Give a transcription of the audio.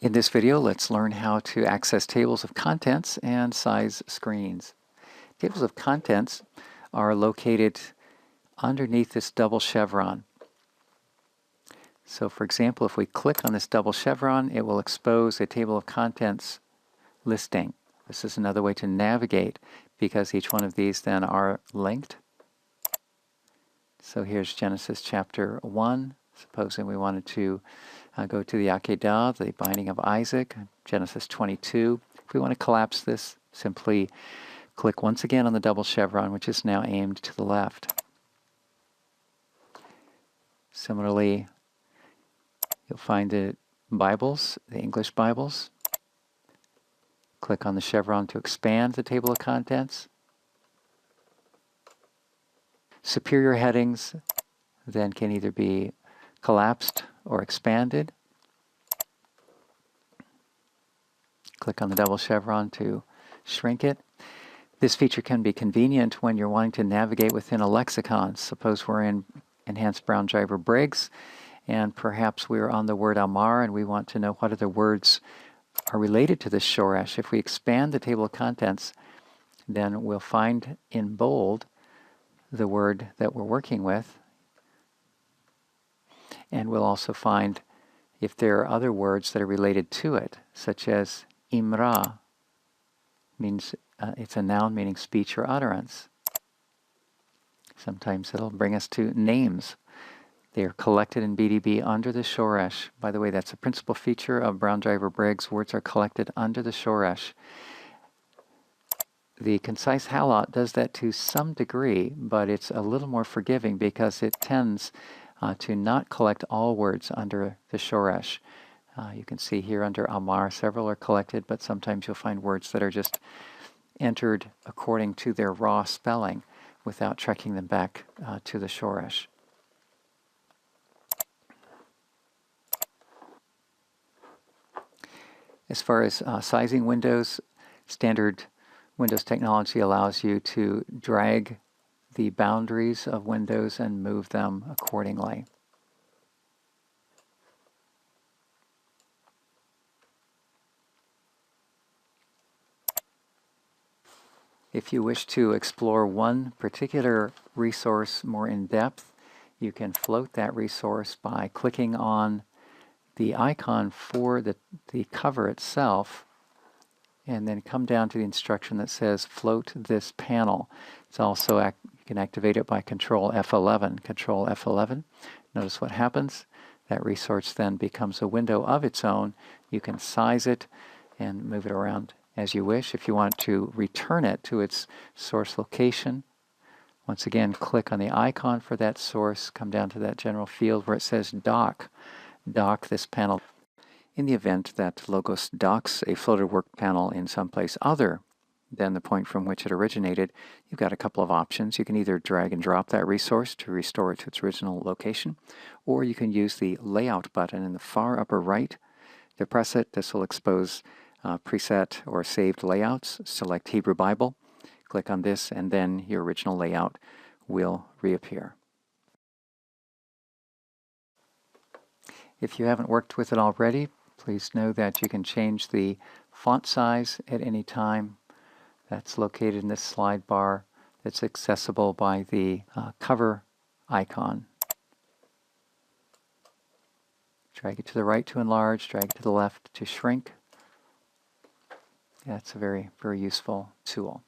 In this video, let's learn how to access tables of contents and size screens. Tables of contents are located underneath this double chevron. So for example, if we click on this double chevron, it will expose a table of contents listing. This is another way to navigate because each one of these then are linked. So here's Genesis chapter 1. Supposing we wanted to go to the Akedah, the binding of Isaac, Genesis 22. If we want to collapse this, simply click once again on the double chevron, which is now aimed to the left. Similarly, you'll find the Bibles, the English Bibles. Click on the chevron to expand the table of contents. Superior headings then can either be collapsed or expanded. Click on the double chevron to shrink it. This feature can be convenient when you're wanting to navigate within a lexicon. Suppose we're in Enhanced Brown Driver Briggs, and perhaps we're on the word Amar, and we want to know what other words are related to this shoresh. If we expand the table of contents, then we'll find in bold the word that we're working with, and we'll also find if there are other words that are related to it, such as Imra, means it's a noun meaning speech or utterance. Sometimes it'll bring us to names. They are collected in BDB under the shoresh. By the way, that's a principal feature of Brown Driver Briggs. Words are collected under the shoresh. The concise halot does that to some degree, but it's a little more forgiving because it tends to not collect all words under the shoresh. You can see here under Amar, several are collected, but sometimes you'll find words that are just entered according to their raw spelling without trekking them back to the shoresh. As far as sizing windows, standard Windows technology allows you to drag the boundaries of windows and move them accordingly. If you wish to explore one particular resource more in depth, you can float that resource by clicking on the icon for the cover itself, and then come down to the instruction that says float this panel. It's also you can activate it by Control F11. Control F11. Notice what happens. That resource then becomes a window of its own. You can size it and move it around as you wish. If you want to return it to its source location, once again click on the icon for that source, come down to that general field where it says dock. Dock this panel. In the event that Logos docks a floated work panel in someplace other than the point from which it originated, you've got a couple of options. You can either drag and drop that resource to restore it to its original location, or you can use the Layout button in the far upper right. To press it, this will expose preset or saved layouts. Select Hebrew Bible, click on this, and then your original layout will reappear. If you haven't worked with it already, please know that you can change the font size at any time. That's located in this slide bar that's accessible by the cover icon. Drag it to the right to enlarge, drag it to the left to shrink. That's a very, very useful tool.